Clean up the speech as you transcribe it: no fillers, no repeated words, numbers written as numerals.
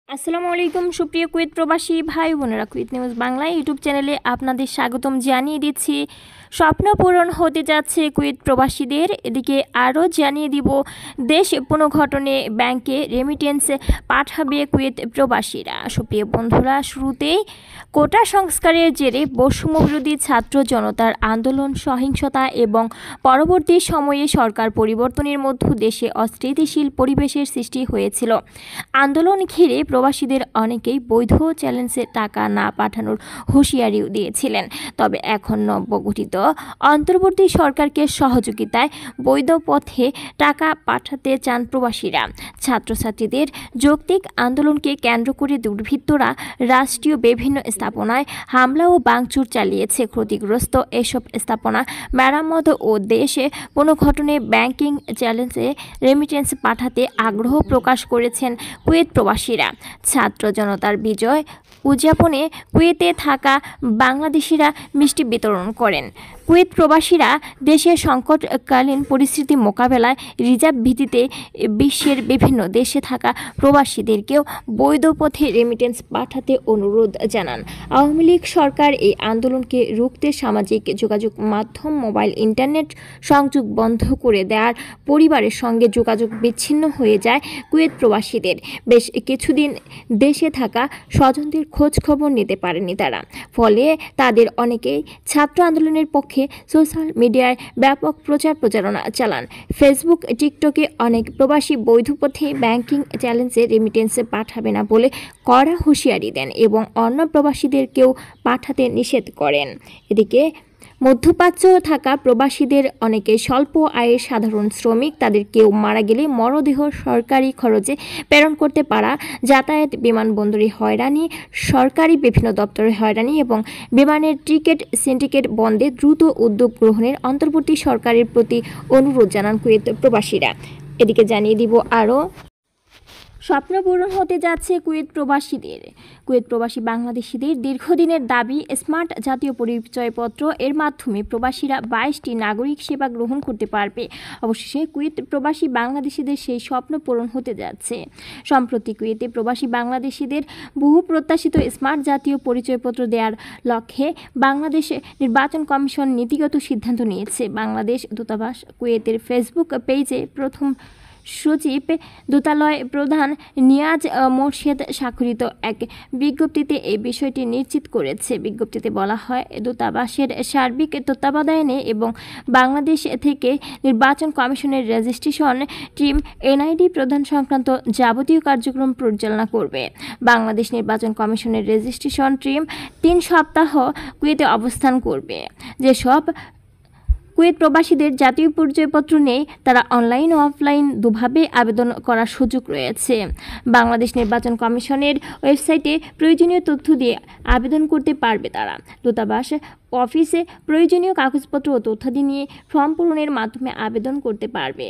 আসসালামু আলাইকুম সুপ্রিয় কুয়েত প্রবাসী ভাই বোনেরা, কুয়েত নিউজ বাংলা ইউটিউব চ্যানেলে আপনাদের স্বাগতম জানিয়ে দিচ্ছি। স্বপ্ন পূরণ হতে যাচ্ছে কুয়েত প্রবাসীদের। এদিকে আরও জানিয়ে দিব, দেশ পুনর্গঠনে ব্যাংকে রেমিটেন্স পাঠাবে কুয়েত প্রবাসীরা। সুপ্রিয় বন্ধুরা, শুরুতেই কোটা সংস্কারের জেরে বৈষম্যবিরোধী ছাত্র জনতার আন্দোলন, সহিংসতা এবং পরবর্তী সময়ে সরকার পরিবর্তনের মধ্যে দেশে অস্থিতিশীল পরিবেশের সৃষ্টি হয়েছিল। আন্দোলন ঘিরে প্রবাসীদের অনেকেই বৈধ চ্যালেঞ্জে টাকা না পাঠানোর হুঁশিয়ারিও দিয়েছিলেন। তবে এখন নবগঠিত অন্তর্বর্তী সরকারকে সহযোগিতায় বৈধ পথে টাকা পাঠাতে চান প্রবাসীরা। ছাত্রছাত্রীদের যৌক্তিক আন্দোলনকে কেন্দ্র করে দুর্বৃত্তরা রাষ্ট্রীয় বিভিন্ন স্থাপনায় হামলা ও ভাঙচুর চালিয়েছে। ক্ষতিগ্রস্ত এসব স্থাপনা মেরামত ও দেশে পুনর্গঠনে ব্যাংকিং চ্যালেঞ্জে রেমিটেন্স পাঠাতে আগ্রহ প্রকাশ করেছেন কুয়েত প্রবাসীরা। ছাত্র জনতার বিজয় উদযাপনে কুয়েতে থাকা বাংলাদেশিরা মিষ্টি বিতরণ করেন। কুয়েত প্রবাসীরা দেশের সংকটকালীন পরিস্থিতি মোকাবেলায় রিজার্ভ ভিত্তিতে বিশ্বের বিভিন্ন দেশে থাকা প্রবাসীদেরকেও বৈধ পথে রেমিটেন্স পাঠাতে অনুরোধ জানান। আওয়ামী লীগ সরকার এই আন্দোলনকে রুখতে সামাজিক যোগাযোগ মাধ্যম, মোবাইল, ইন্টারনেট সংযোগ বন্ধ করে দেওয়ার পরিবারের সঙ্গে যোগাযোগ বিচ্ছিন্ন হয়ে যায় কুয়েত প্রবাসীদের। বেশ কিছুদিন দেশে থাকা স্বজনদের খোঁজ খবর নিতে পারেনি তারা। ফলে তাদের অনেকেই ছাত্র আন্দোলনের পক্ষে সোশ্যাল মিডিয়ায় ব্যাপক প্রচারণা চালান। ফেসবুক, টিকটকে অনেক প্রবাসী বৈধ পথে ব্যাংকিং চ্যালেঞ্জে রেমিটেন্স পাঠাবে না বলে কড়া হুঁশিয়ারি দেন এবং অন্য প্রবাসীদেরকেও পাঠাতে নিষেধ করেন। এদিকে মধ্যপ্রাচ্য থাকা প্রবাসীদের অনেকে স্বল্প আয়ের সাধারণ শ্রমিক। তাদের কেউ মারা গেলে মরদেহ সরকারি খরচে প্রেরণ করতে পারা, যাতায়াত, বিমানবন্দরে হয়রানি, সরকারি বিভিন্ন দপ্তরে হয়রানি এবং বিমানের টিকিট সিন্ডিকেট বন্ধে দ্রুত উদ্যোগ গ্রহণের অন্তর্বর্তী সরকারের প্রতি অনুরোধ জানান কুয়েত প্রবাসীরা। এদিকে জানিয়ে দিব আরও, স্বপ্ন পূরণ হতে যাচ্ছে কুয়েত প্রবাসীদের। কুয়েত প্রবাসী বাংলাদেশিদের দীর্ঘদিনের দাবি স্মার্ট জাতীয় পরিচয়পত্র। এর মাধ্যমে প্রবাসীরা 22টি নাগরিক সেবা গ্রহণ করতে পারবে। অবশেষে কুয়েত প্রবাসী বাংলাদেশিদের সেই স্বপ্ন পূরণ হতে যাচ্ছে। সম্প্রতি কুয়েতে প্রবাসী বাংলাদেশিদের বহু প্রত্যাশিত স্মার্ট জাতীয় পরিচয়পত্র দেওয়ার লক্ষ্যে বাংলাদেশ নির্বাচন কমিশন নীতিগত সিদ্ধান্ত নিয়েছে। বাংলাদেশ দূতাবাস কুয়েতের ফেসবুক পেজে প্রথম সচিব দূতালয় প্রধান নিয়াজ মোর্শেদ স্বাক্ষরিত এক বিজ্ঞপ্তিতে এই বিষয়টি নিশ্চিত করেছে। বিজ্ঞপ্তিতে বলা হয়, দূতাবাসের সার্বিক তত্ত্বাবধানে এবং বাংলাদেশ থেকে নির্বাচন কমিশনের রেজিস্ট্রেশন টিম এনআইডি প্রদান সংক্রান্ত যাবতীয় কার্যক্রম পরিচালনা করবে। বাংলাদেশ নির্বাচন কমিশনের রেজিস্ট্রেশন টিম 3 সপ্তাহ কুয়েতে অবস্থান করবে। যেসব কুয়েত প্রবাসীদের জাতীয় পরিচয়পত্র নেই, তারা অনলাইন ও অফলাইন দুভাবে আবেদন করার সুযোগ রয়েছে। বাংলাদেশ নির্বাচন কমিশনের ওয়েবসাইটে প্রয়োজনীয় তথ্য দিয়ে আবেদন করতে পারবে তারা। দূতাবাস অফিসে প্রয়োজনীয় কাগজপত্র ও তথ্যাদি নিয়ে ফর্ম পূরণের মাধ্যমে আবেদন করতে পারবে।